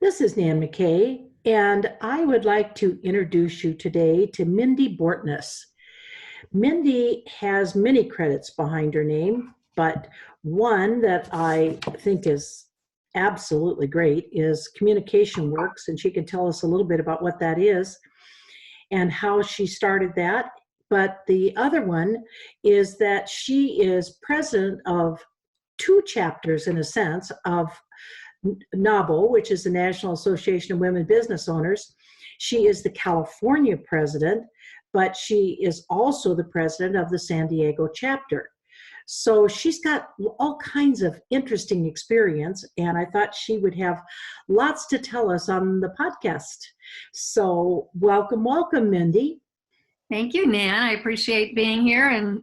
This is Nan McKay, and I would like to introduce you today to Mindy Bortness. Mindy has many credits behind her name, but one that I think is absolutely great is Communication Works, and she can tell us a little bit about what that is and how she started that. But the other one is that she is president of two chapters, in a sense, of NABO, which is the National Association of Women Business Owners. She is the California president, but she is also the president of the San Diego chapter. So she's got all kinds of interesting experience, and I thought she would have lots to tell us on the podcast. So welcome, Mindy. Thank you, Nan. I appreciate being here and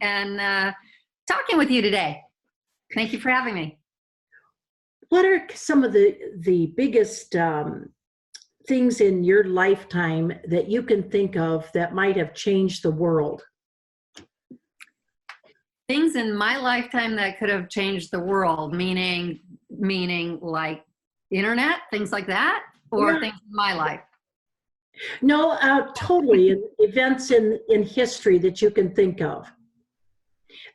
talking with you today. Thank you for having me. What are some of the biggest things in your lifetime that you can think of that might have changed the world? Things in my lifetime that could have changed the world, meaning like internet, things like that, or things in my life? No, totally. Events in history that you can think of,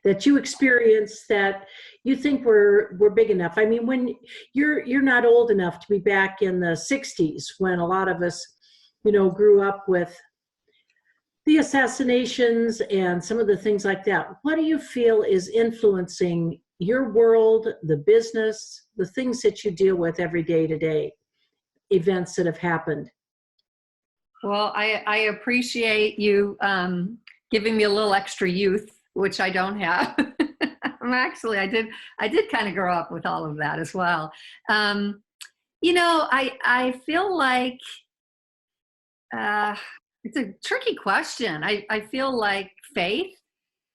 that you experienced that you think were big enough. I mean, when you're not old enough to be back in the 60s when a lot of us, grew up with the assassinations and some of the things like that. What do you feel is influencing your world, the business, the things that you deal with every day to day, events that have happened? Well, I appreciate you giving me a little extra youth, which I don't have. Actually, I did kind of grow up with all of that as well. I feel like it's a tricky question. I feel like faith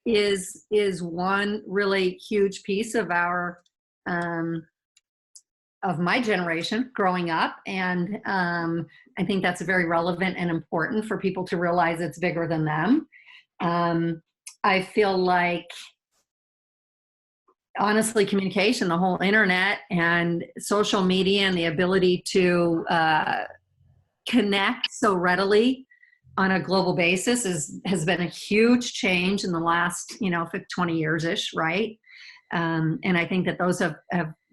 is one really huge piece of our of my generation growing up, and I think that's very relevant and important for people to realize it's bigger than them. I feel like, honestly, communication, the whole internet and social media and the ability to connect so readily on a global basis has been a huge change in the last 20 years-ish, right? And I think that those have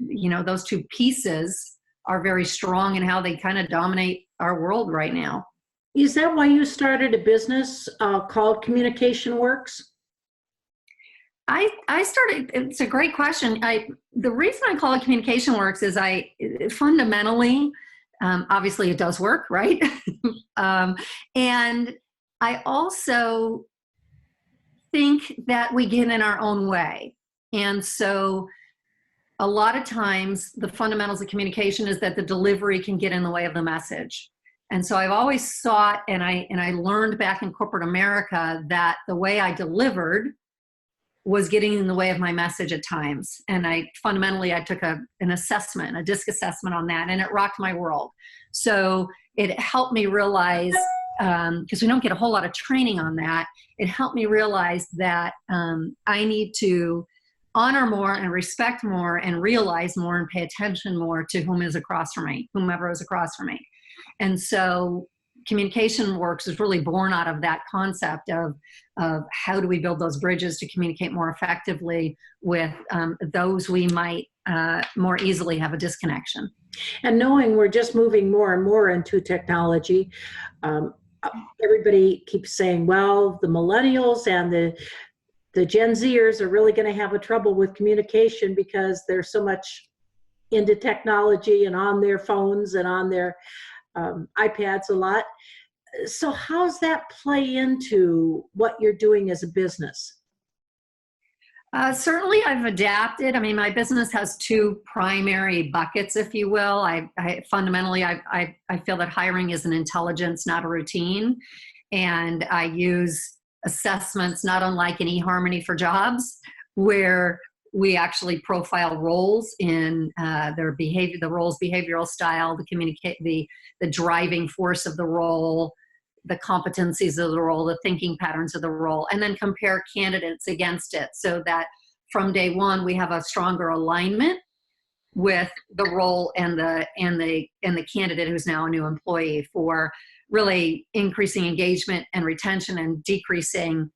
those two pieces are very strong in how they kind of dominate our world right now. Is that why you started a business called Communication Works? I started, it's a great question. The reason I call it Communication Works is fundamentally, obviously it does work, right? And I also think that we get in our own way. And so a lot of times the fundamentals of communication is that the delivery can get in the way of the message. And so I've always thought, and I learned back in corporate America, that the way I delivered was getting in the way of my message at times. And I took an assessment, a DISC assessment on that, and it rocked my world. So it helped me realize, because we don't get a whole lot of training on that, it helped me realize that I need to honor more and respect more and realize more and pay attention more to whomever is across from me. And so Communication Works is really born out of that concept of how do we build those bridges to communicate more effectively with those we might more easily have a disconnection. And knowing we're just moving more and more into technology, everybody keeps saying, well, the millennials and the Gen Zers are really going to have a trouble with communication because they're so much into technology and on their phones and on their iPads a lot. So how's that play into what you're doing as a business? Certainly I've adapted. I mean, my business has two primary buckets, if you will. I fundamentally feel that hiring is an intelligence, not a routine. And I use assessments, not unlike an eHarmony for Jobs, where we actually profile roles in their behavior, the role's behavioral style, the driving force of the role, the competencies of the role, the thinking patterns of the role, and then compare candidates against it so that from day one we have a stronger alignment with the role and the candidate who's now a new employee for really increasing engagement and retention and decreasing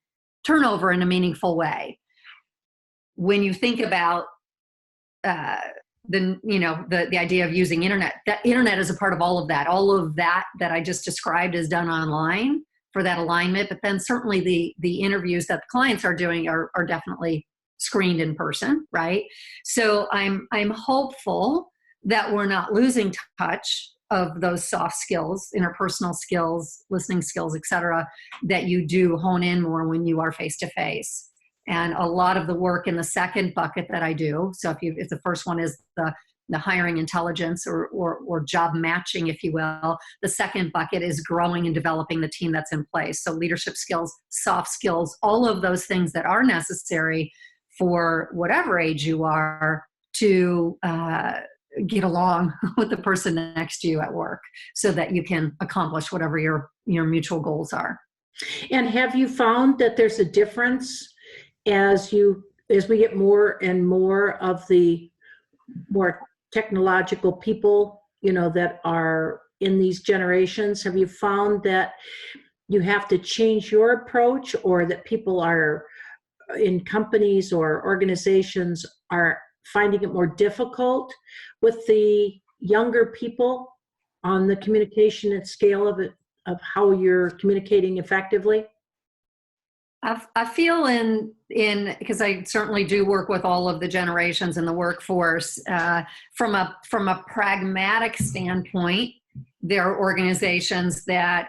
turnover in a meaningful way. When you think about the idea of using internet, that internet is a part of all of that. All of that I just described is done online for that alignment, but then certainly the interviews that the clients are doing are definitely screened in person, right? So I'm hopeful that we're not losing touch of those soft skills, interpersonal skills, listening skills, et cetera, that you do hone in more when you are face to face. And a lot of the work in the second bucket that I do, so if the first one is the hiring intelligence or job matching, if you will, the second bucket is growing and developing the team that's in place. So leadership skills, soft skills, all of those things that are necessary for whatever age you are to get along with the person next to you at work so that you can accomplish whatever your mutual goals are. And have you found that there's a difference as we get more and more of the more technological people, that are in these generations? Have you found that you have to change your approach, or that people are in companies or organizations are finding it more difficult with the younger people on the communication and scale of of how you're communicating effectively? I feel because I certainly do work with all of the generations in the workforce. From a pragmatic standpoint, there are organizations that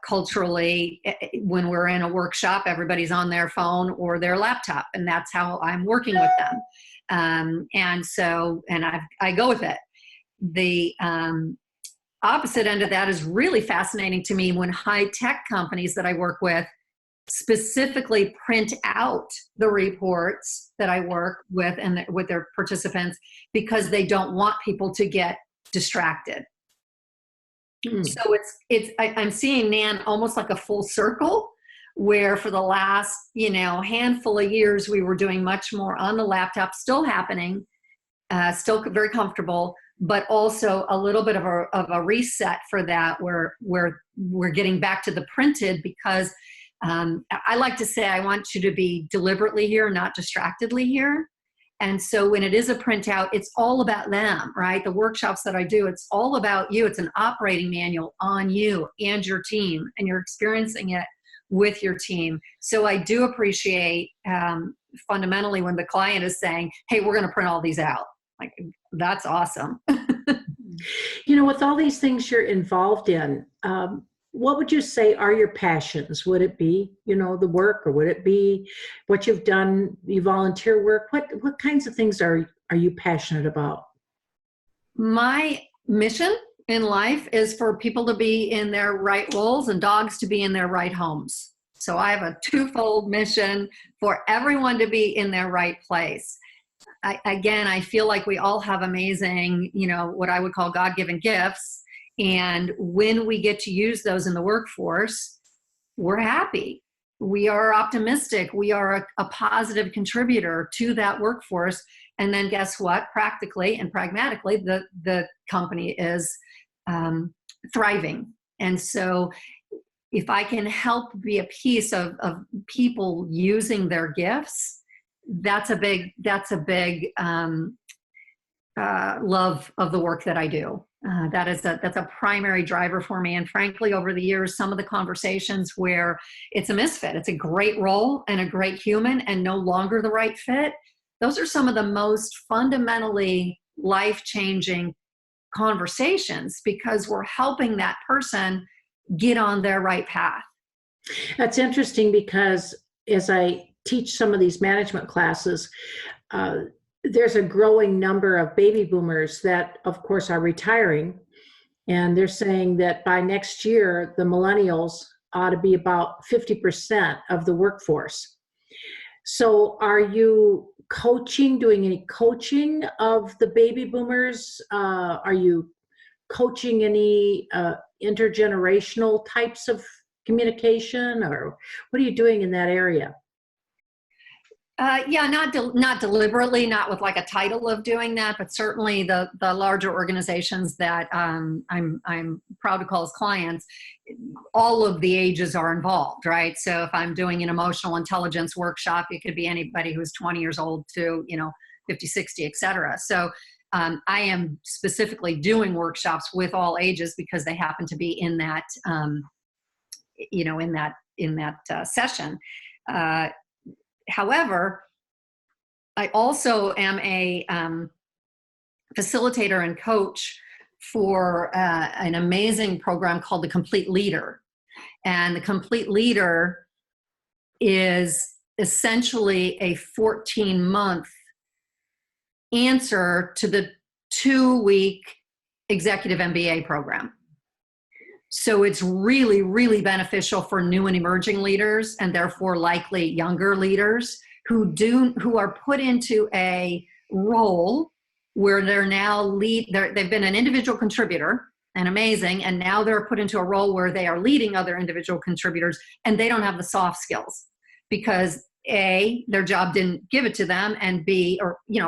culturally, when we're in a workshop, everybody's on their phone or their laptop, and that's how I'm working with them. I go with it. The opposite end of that is really fascinating to me when high-tech companies that I work with specifically print out the reports that I work with and with their participants because they don't want people to get distracted. So I'm seeing, Nan, almost like a full circle where for the last, handful of years, we were doing much more on the laptop, still happening, still very comfortable, but also a little bit of a reset for that where we're getting back to the printed because I like to say I want you to be deliberately here, not distractedly here. And so when it is a printout, it's all about them, right? The workshops that I do, it's all about you. It's an operating manual on you and your team, and you're experiencing it with your team. So I do appreciate fundamentally when the client is saying, hey, we're going to print all these out. Like, that's awesome. With all these things you're involved in, what would you say are your passions? Would it be, the work, or would it be what you've done, your volunteer work? What kinds of things are you passionate about? My mission in life is for people to be in their right roles and dogs to be in their right homes. So I have a twofold mission for everyone to be in their right place. I feel like we all have amazing, what I would call God-given gifts. And when we get to use those in the workforce, we're happy. We are optimistic. We are a positive contributor to that workforce. And then guess what? Practically and pragmatically, the company is thriving. And so if I can help be a piece of people using their gifts, that's a big love of the work that I do. That's a primary driver for me. And frankly, over the years, some of the conversations where it's a misfit, it's a great role and a great human and no longer the right fit, those are some of the most fundamentally life-changing conversations because we're helping that person get on their right path. That's interesting because as I teach some of these management classes, there's a growing number of baby boomers that, of course, are retiring. And they're saying that by next year, the millennials ought to be about 50% of the workforce. So are you doing any coaching of the baby boomers? Are you coaching any intergenerational types of communication, or what are you doing in that area? Yeah, not deliberately, not with like a title of doing that, but certainly the larger organizations that I'm proud to call as clients, all of the ages are involved, right? So if I'm doing an emotional intelligence workshop, it could be anybody who's 20 years old to 50, 60, et cetera. So I am specifically doing workshops with all ages because they happen to be in that session. However, I also am a facilitator and coach for an amazing program called the Complete Leader. And the Complete Leader is essentially a 14-month answer to the 2-week executive MBA program. So it's really, really beneficial for new and emerging leaders, and therefore likely younger leaders who are put into a role where they're now they've been an individual contributor and amazing, and now they're put into a role where they are leading other individual contributors, and they don't have the soft skills because A, their job didn't give it to them, and B,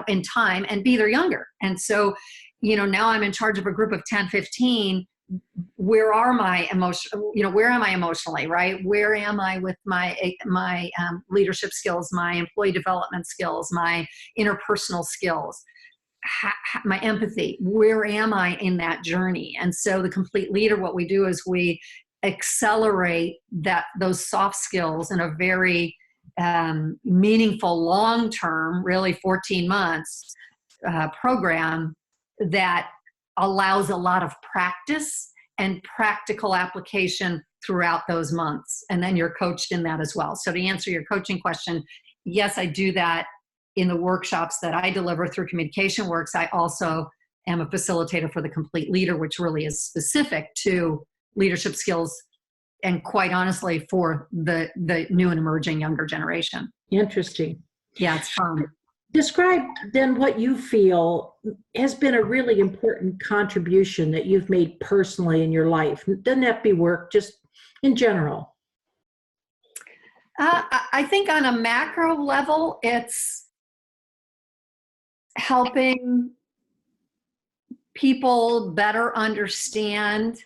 in time, and B, they're younger. And so, now I'm in charge of a group of 10, 15. Where are my where am I emotionally, right? Where am I with my leadership skills, my employee development skills, my interpersonal skills, my empathy? Where am I in that journey? And so the Complete Leader, what we do is we accelerate those soft skills in a very meaningful, long-term, really 14 months program that allows a lot of practice and practical application throughout those months. And then you're coached in that as well. So to answer your coaching question, yes, I do that in the workshops that I deliver through Communication Works. I also am a facilitator for the Complete Leader, which really is specific to leadership skills and, quite honestly, for the new and emerging younger generation. Interesting. Yeah, it's fun. Describe then what you feel has been a really important contribution that you've made personally in your life. Doesn't have to be work, just in general. I think on a macro level, it's helping people better understand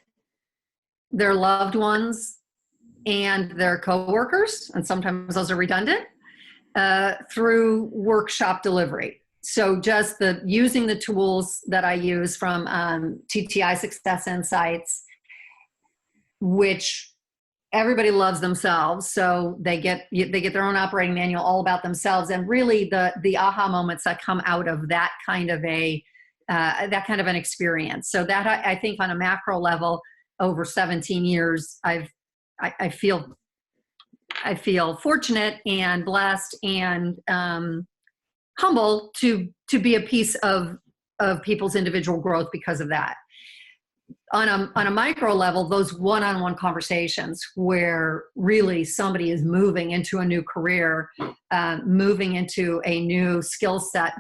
their loved ones and their coworkers, and sometimes those are redundant, through workshop delivery. So just using the tools that I use from TTI Success Insights, which everybody loves themselves, so they get their own operating manual all about themselves, and really the aha moments that come out of that kind of an experience. So that I think on a macro level, over 17 years, I feel fortunate and blessed and humble to be a piece of people's individual growth because of that. On a micro level, those one-on-one conversations where really somebody is moving into a new career, moving into a new skill set,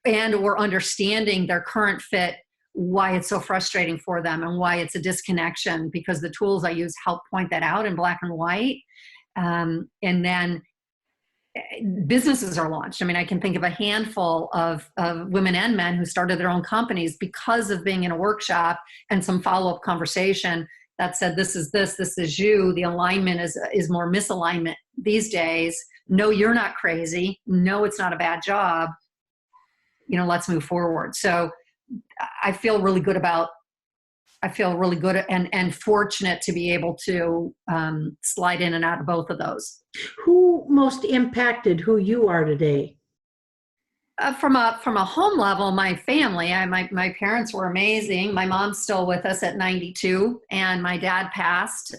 or understanding their current fit, why it's so frustrating for them and why it's a disconnection, because the tools I use help point that out in black and white. And then businesses are launched. I mean, I can think of a handful of women and men who started their own companies because of being in a workshop and some follow-up conversation that said, this is you. The alignment is more misalignment these days. No, you're not crazy. No, it's not a bad job. Let's move forward. So I feel really good and fortunate to be able to slide in and out of both of those. Who most impacted who you are today? From a home level, my family. My parents were amazing. My mom's still with us at 92, and my dad passed.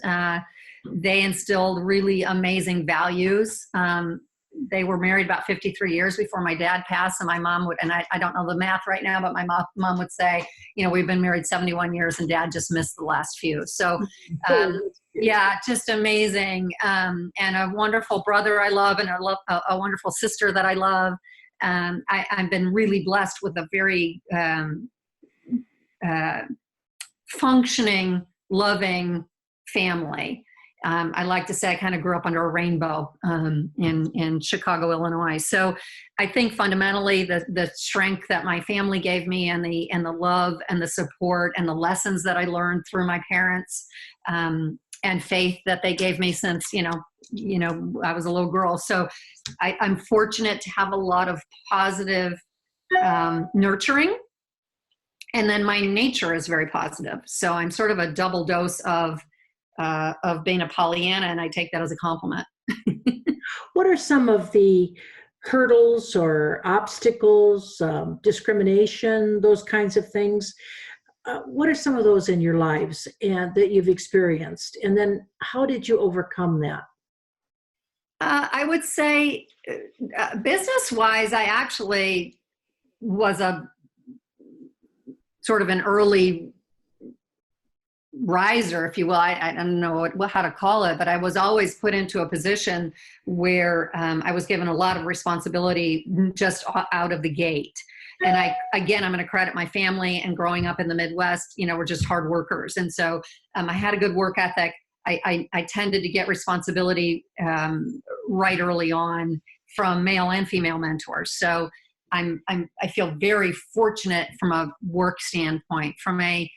They instilled really amazing values. They were married about 53 years before my dad passed, and my mom would, and I don't know the math right now, but my mom would say, we've been married 71 years and dad just missed the last few. So, yeah, just amazing. And a wonderful brother I love, and a wonderful sister that I love. I've been really blessed with a very functioning, loving family. I like to say I kind of grew up under a rainbow in Chicago, Illinois. So I think fundamentally the strength that my family gave me, and the love and the support and the lessons that I learned through my parents, and faith that they gave me since, I was a little girl. So I'm fortunate to have a lot of positive nurturing. And then my nature is very positive. So I'm sort of a double dose of being a Pollyanna, and I take that as a compliment. What are some of the hurdles or obstacles, discrimination, those kinds of things? What are some of those in your lives and that you've experienced? And then how did you overcome that? I would say business-wise, I actually was a sort of an early riser, if you will. I don't know how to call it, but I was always put into a position where I was given a lot of responsibility just out of the gate. And I'm going to credit my family, and growing up in the Midwest, we're just hard workers. And so I had a good work ethic. I tended to get responsibility right early on from male and female mentors. So I feel very fortunate from a work standpoint. From a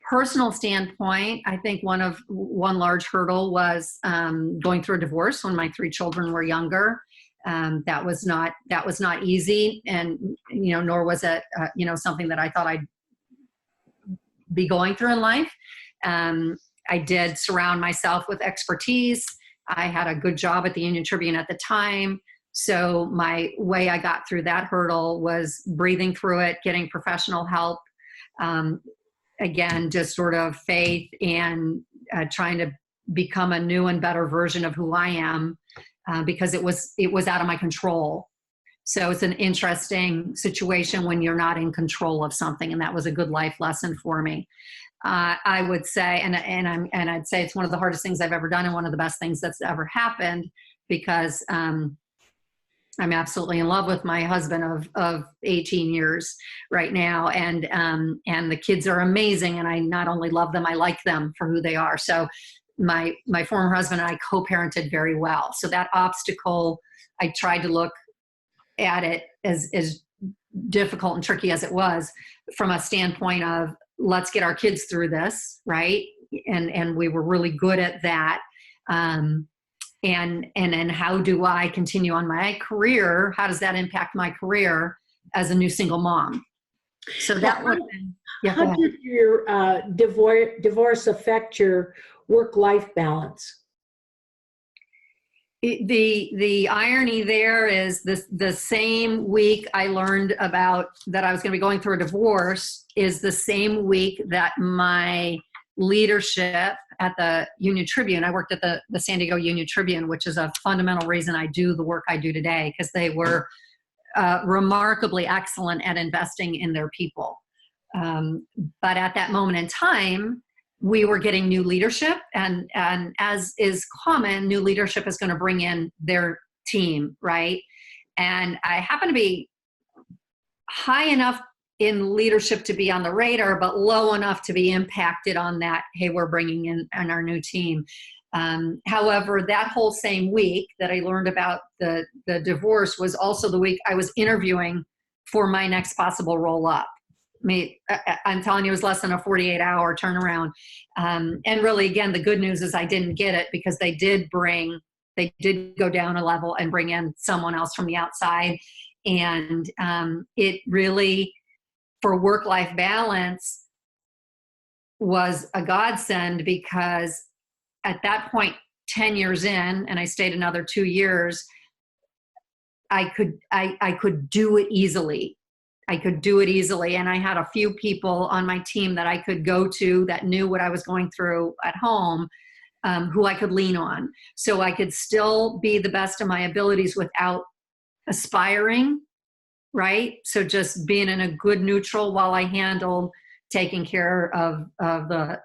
personal standpoint, I think one large hurdle was going through a divorce when my 3 children were younger. That was not easy, and nor was it something that I thought I'd be going through in life. I did surround myself with expertise. I had a good job at the Union Tribune at the time. So my way I got through that hurdle was breathing through it, getting professional help. Again, just sort of faith and trying to become a new and better version of who I am, because it was out of my control. So it's an interesting situation when you're not in control of something, and that was a good life lesson for me. I would say, and I'd say it's one of the hardest things I've ever done, and one of the best things that's ever happened, because I'm absolutely in love with my husband of 18 years right now, and the kids are amazing, and I not only love them, I like them for who they are. So my former husband and I co-parented very well. So that obstacle, I tried to look at it as difficult and tricky as it was, from a standpoint of, let's get our kids through this, right? And we were really good at that. And then how do I continue on my career? How does that impact my career as a new single mom? So that would. Yeah, how did your divorce affect your work-life balance? The irony there is the same week I learned about that I was going to be going through a divorce is the same week that my leadership at the Union Tribune, I worked at the San Diego Union Tribune, which is a fundamental reason I do the work I do today, because they were remarkably excellent at investing in their people. But at that moment in time, we were getting new leadership, and as is common, new leadership is going to bring in their team, right? And I happen to be high enough in leadership to be on the radar, but low enough to be impacted on that, hey, we're bringing in our new team. However, that whole same week that I learned about the divorce was also the week I was interviewing for my next possible roll up. I'm telling you, it was less than a 48-hour turnaround. And really, again, the good news is I didn't get it, because they did go down a level and bring in someone else from the outside. And it really, for work-life balance, was a godsend, because at that point, 10 years in, and I stayed another 2 years, I could do it easily. And I had a few people on my team that I could go to that knew what I was going through at home, who I could lean on. So I could still be the best of my abilities without aspiring, right? So just being in a good neutral while I handled taking care of the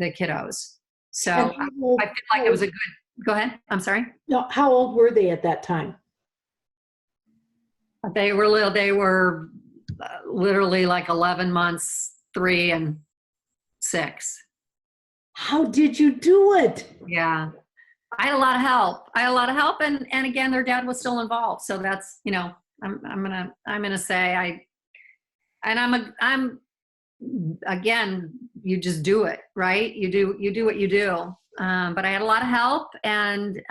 kiddos. So I feel like it was a good, go ahead. I'm sorry. No, how old were they at that time? They were little. They were literally like 11 months, 3 and 6. How did you do it? Yeah. I had a lot of help. I had a lot of help, and again, their dad was still involved. So that's, I'm gonna say I'm again, you just do it, right? You do what you do. But I had a lot of help, and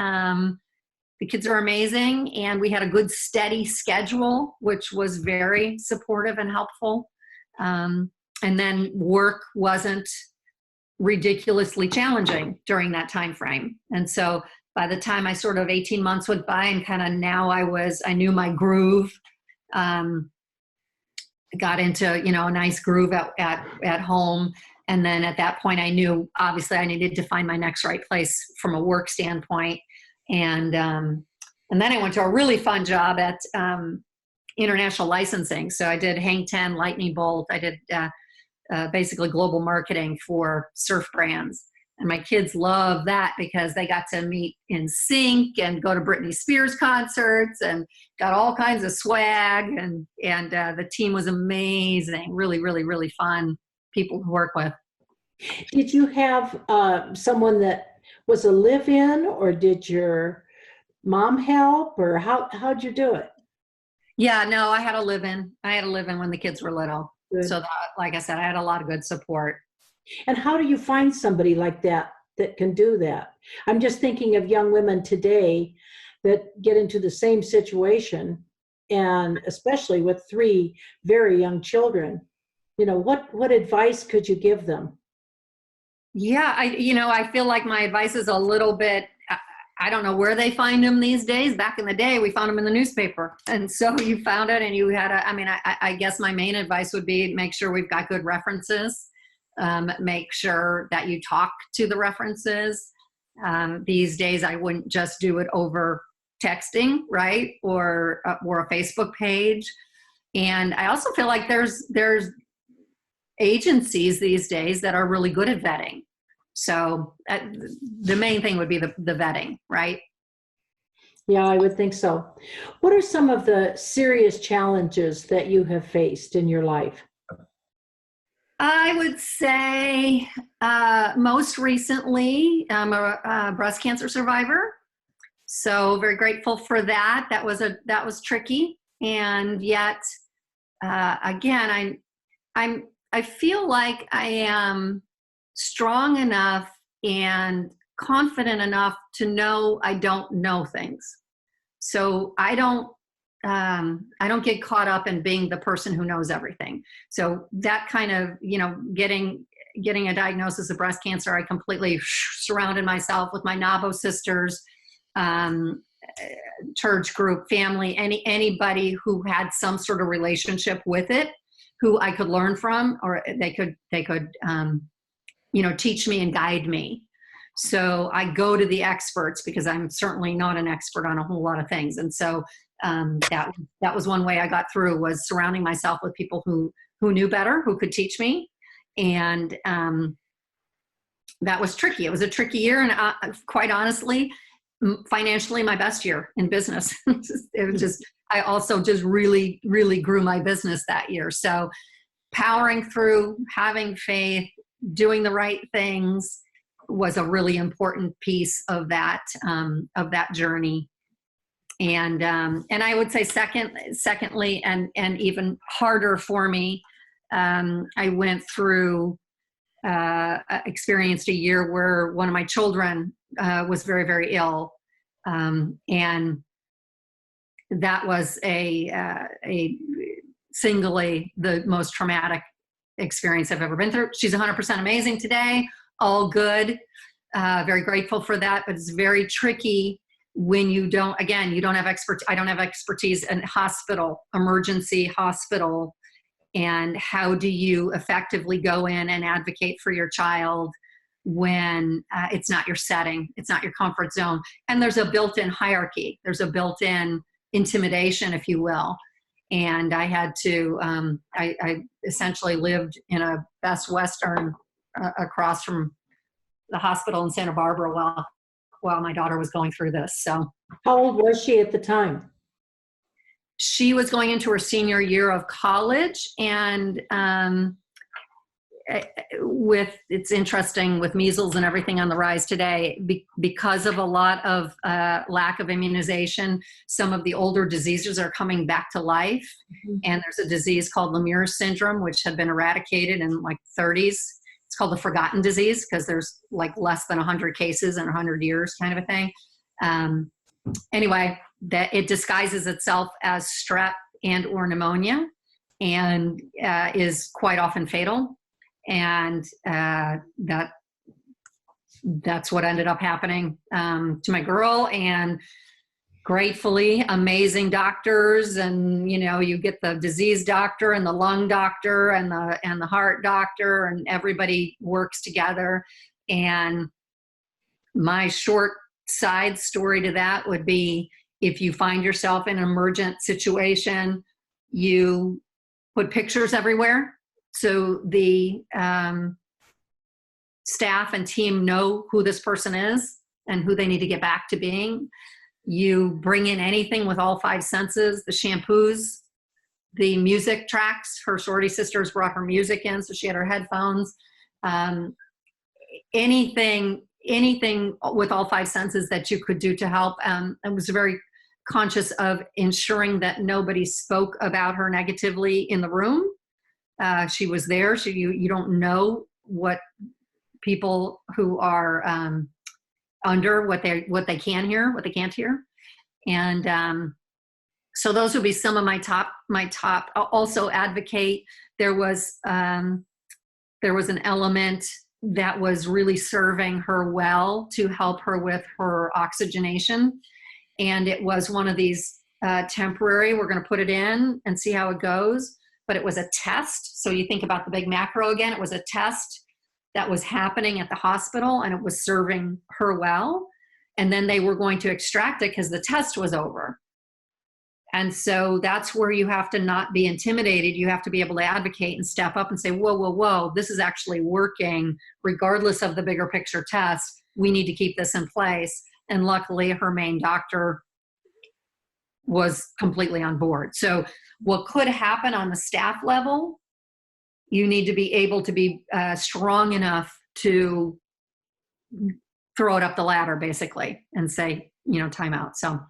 the kids are amazing, and we had a good steady schedule, which was very supportive and helpful. And then work wasn't ridiculously challenging during that time frame. And so by the time I sort of 18 months went by, and kind of now I knew my groove. Got into, a nice groove at home. And then at that point I knew obviously I needed to find my next right place from a work standpoint. And then I went to a really fun job at international licensing. So I did Hang 10, Lightning Bolt. I did basically global marketing for surf brands. And my kids love that because they got to meet in sync and go to Britney Spears concerts and got all kinds of swag. And the team was amazing. Really, really, really fun people to work with. Did you have someone that was a live-in, or did your mom help, or how'd you do it? Yeah, no, I had a live-in. I had a live-in when the kids were little. Good. So that, like I said, I had a lot of good support. And how do you find somebody like that that can do that? I'm just thinking of young women today that get into the same situation, and especially with 3 very young children. What advice could you give them? Yeah, I feel like my advice is a little bit, I don't know where they find them these days. Back in the day, we found them in the newspaper. And so you found it, and you had I guess my main advice would be make sure we've got good references. Make sure that you talk to the references. These days, I wouldn't just do it over texting, right? Or a Facebook page. And I also feel like there's agencies these days that are really good at vetting. So the main thing would be the vetting, right? Yeah, I would think so. What are some of the serious challenges that you have faced in your life? I would say most recently, I'm a breast cancer survivor. So very grateful for that. That was tricky, and yet again, I feel like I am strong enough and confident enough to know I don't know things. So I don't get caught up in being the person who knows everything. So that kind of, getting a diagnosis of breast cancer, I completely surrounded myself with my Nabo sisters, church group, family, anybody who had some sort of relationship with it, who I could learn from, or they could teach me and guide me. So I go to the experts because I'm certainly not an expert on a whole lot of things. And so that was one way I got through, was surrounding myself with people who knew better, who could teach me. And that was tricky. It was a tricky year. And quite honestly, financially, my best year in business. It was just, I also just really, really grew my business that year. So powering through, having faith, doing the right things was a really important piece of that journey. And I would say secondly, and even harder for me, I went through, experienced a year where one of my children was very, very ill. And that was a singly the most traumatic experience I've ever been through. She's 100% amazing today, all good. Very grateful for that, but it's very tricky when you don't have I don't have expertise in emergency hospital. And how do you effectively go in and advocate for your child when it's not your setting, it's not your comfort zone? And there's a built-in hierarchy. There's a built-in intimidation, if you will. And I had to, I essentially lived in a Best Western across from the hospital in Santa Barbara while my daughter was going through this. So How old was she at the time? she was going into her senior year of college, and it's interesting with measles and everything on the rise today, because of a lot of lack of immunization, some of the older diseases are coming back to life. Mm-hmm. And there's a disease called Lemire syndrome, which had been eradicated in like 30s. It's called the forgotten disease because there's like less than 100 cases in 100 years kind of a thing. Anyway, that it disguises itself as strep and or pneumonia and is quite often fatal. And that's what ended up happening to my girl. And gratefully, amazing doctors, and you get the disease doctor and the lung doctor and the heart doctor, and everybody works together. And my short side story to that would be, if you find yourself in an emergent situation, you put pictures everywhere. So the staff and team know who this person is and who they need to get back to being. You bring in anything with all five senses, the shampoos, the music tracks. Her sorority sisters brought her music in, so she had her headphones. Anything with all five senses that you could do to help. I was very conscious of ensuring that nobody spoke about her negatively in the room. She was there. You don't know what people who are under, what they can hear, what they can't hear. And so those would be some of my top. I'll also advocate. There was an element that was really serving her well to help her with her oxygenation. And it was one of these temporary, we're going to put it in and see how it goes. But it was a test. So you think about the big macro again, it was a test that was happening at the hospital, and it was serving her well. And then they were going to extract it because the test was over. And so that's where you have to not be intimidated. You have to be able to advocate and step up and say, whoa, this is actually working regardless of the bigger picture test. We need to keep this in place. And luckily her main doctor was completely on board. So what could happen on the staff level, you need to be able to be strong enough to throw it up the ladder, basically, and say, time out. So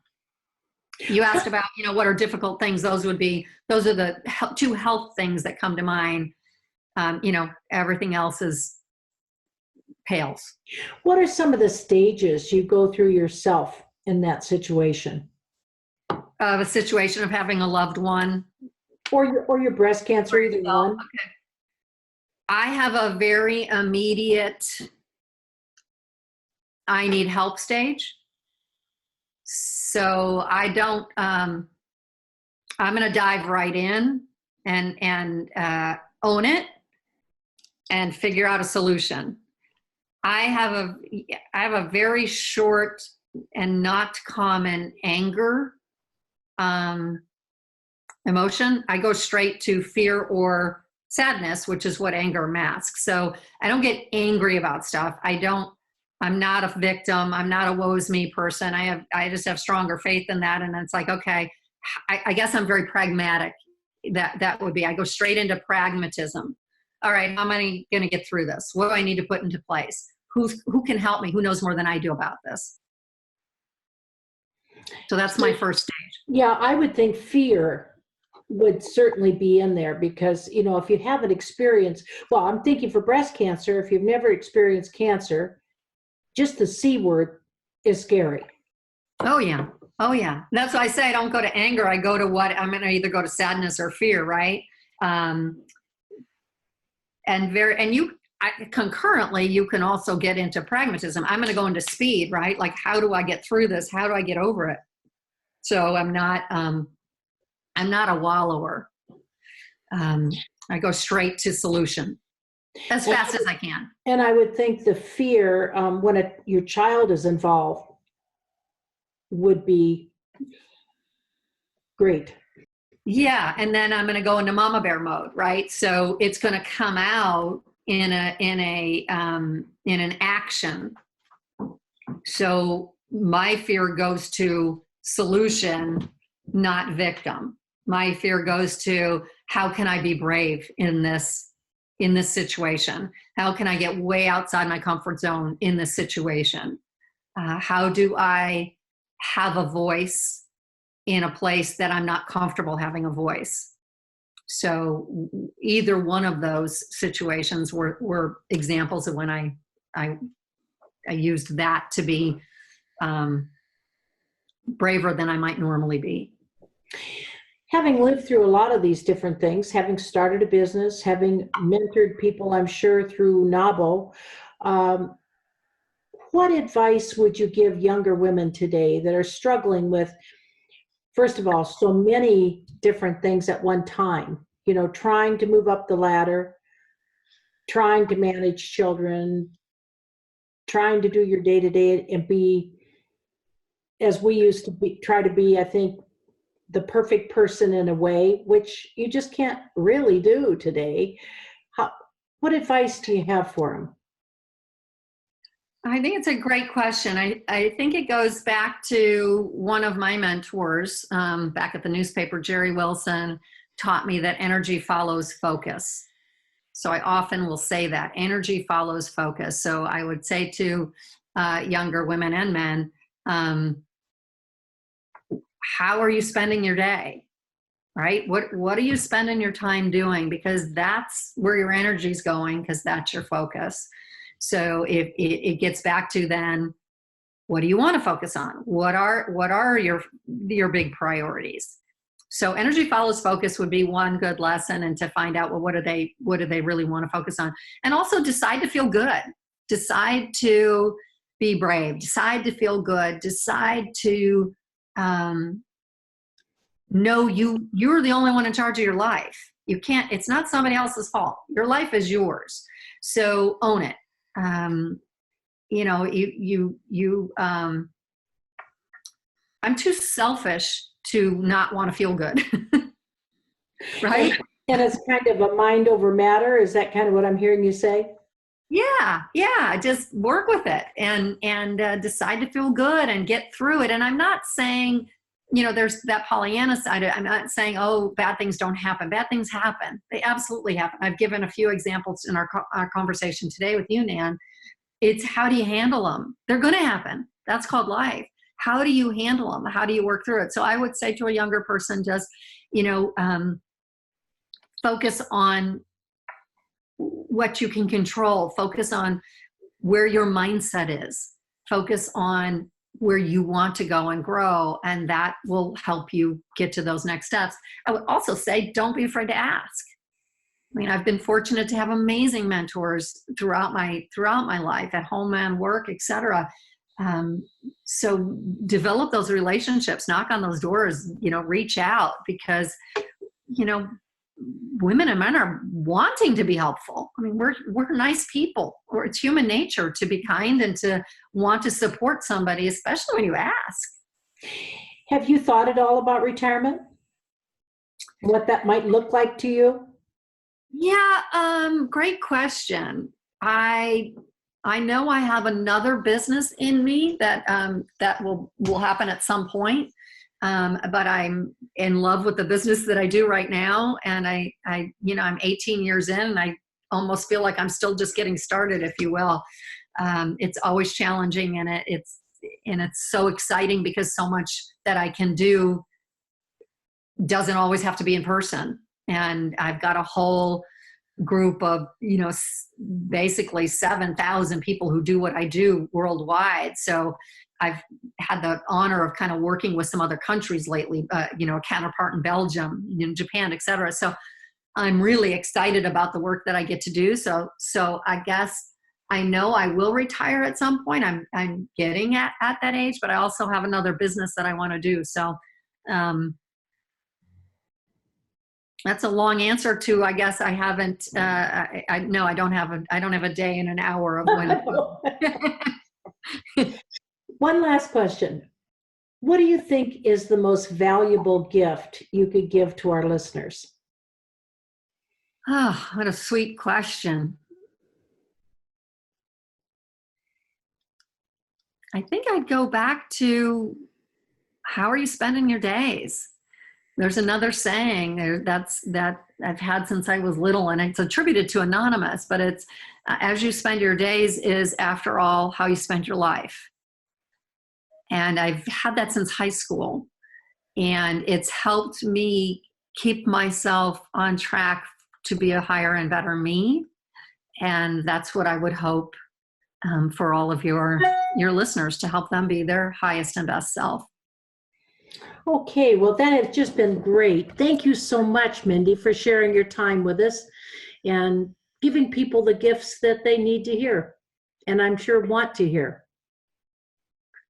you asked about, what are difficult things? Those are the two health things that come to mind. Everything else pales. What are some of the stages you go through yourself in that situation? A situation of having a loved one, or your breast cancer, either one. Okay. I have a very immediate, I need help stage. So I don't. I'm going to dive right in and own it and figure out a solution. I have a very short and not common anger emotion. I go straight to fear or sadness, which is what anger masks. So I don't get angry about stuff. I'm not a victim. I'm not a woe's me person. I just have stronger faith in that. And it's like, okay, I guess I'm very pragmatic. That would be, I go straight into pragmatism. All right, how am I going to get through this? What do I need to put into place? Who can help me? Who knows more than I do about this? So that's my first stage. Yeah, I would think fear would certainly be in there because, if you haven't experienced, well, I'm thinking for breast cancer, if you've never experienced cancer, just the C word is scary. Oh yeah. That's why I say I don't go to anger. I go to what I'm going to either go to sadness or fear, right? Concurrently, you can also get into pragmatism. I'm going to go into speed, right? Like, how do I get through this? How do I get over it? So I'm not a wallower. I go straight to solution as fast as I can. And I would think the fear when your child is involved would be great. Yeah, and then I'm going to go into mama bear mode, right? So it's going to come out in an action. So my fear goes to solution, not victim. My fear goes to how can I be brave in this in this situation? How can I get way outside my comfort zone in this situation? How do I have a voice in a place that I'm not comfortable having a voice? So either one of those situations were examples of when I used that to be braver than I might normally be. Having lived through a lot of these different things, having started a business, having mentored people, I'm sure, through NABO, what advice would you give younger women today that are struggling with, first of all, so many different things at one time? You know, trying to move up the ladder, trying to manage children, trying to do your day-to-day and be, as we used to be, try to be, I think, the perfect person in a way, which you just can't really do today. What advice do you have for them? I think it's a great question. I think it goes back to one of my mentors back at the newspaper. Jerry Wilson taught me that energy follows focus. So I often will say that energy follows focus. So I would say to younger women and men, how are you spending your day? Right? What are you spending your time doing? Because that's where your energy is going, because that's your focus. So if it gets back to then, what do you want to focus on? What are your big priorities? So energy follows focus would be one good lesson, and to find out, well, what do they really want to focus on? And also decide to feel good. Decide to be brave. Decide to feel good. Decide to know you're the only one in charge of your life. You can't, it's not somebody else's fault. Your life is yours. So own it. You know, I'm too selfish to not want to feel good. Right? And it's kind of a mind over matter. Is that kind of what I'm hearing you say? Yeah. Just work with it and decide to feel good and get through it. And I'm not saying, you know, there's that Pollyanna side. I'm not saying, oh, bad things don't happen. Bad things happen. They absolutely happen. I've given a few examples in our conversation today with you, Nan. It's how do you handle them? They're going to happen. That's called life. How do you handle them? How do you work through it? So I would say to a younger person, just, you know, focus on what you can control. Focus on where your mindset is. Focus on where you want to go and grow, and that will help you get to those next steps. I would also say, don't be afraid to ask. I mean, I've been fortunate to have amazing mentors throughout my life, at home and work, etc. So develop those relationships, knock on those doors, you know, reach out, because, you know, women and men are wanting to be helpful. I mean, we're nice people. It's human nature to be kind and to want to support somebody, especially when you ask. Have you thought at all about retirement? What that might look like to you? Yeah, great question. I know I have another business in me that that will happen at some point. But I'm in love with the business that I do right now. And I, you know, I'm 18 years in, and I almost feel like I'm still just getting started, if you will. It's always challenging, and it's so exciting, because so much that I can do doesn't always have to be in person. And I've got a whole group of, you know, basically 7,000 people who do what I do worldwide. So I've had the honor of kind of working with some other countries lately, you know, a counterpart in Belgium, in Japan, et cetera. So I'm really excited about the work that I get to do. So I guess I know I will retire at some point. I'm getting at that age, but I also have another business that I want to do. So that's a long answer to, I guess I haven't, no, I don't have a day and an hour of when. One last question. What do you think is the most valuable gift you could give to our listeners? Oh, what a sweet question. I think I'd go back to, how are you spending your days? There's another saying that I've had since I was little, and it's attributed to Anonymous, but it's as you spend your days is, after all, how you spend your life. And I've had that since high school, and it's helped me keep myself on track to be a higher and better me. And that's what I would hope for all of your listeners, to help them be their highest and best self. Okay, well, that has just been great. Thank you so much, Mindy, for sharing your time with us and giving people the gifts that they need to hear, and I'm sure want to hear.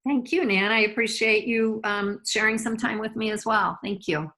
Thank you, Nan. I appreciate you sharing some time with me as well. Thank you.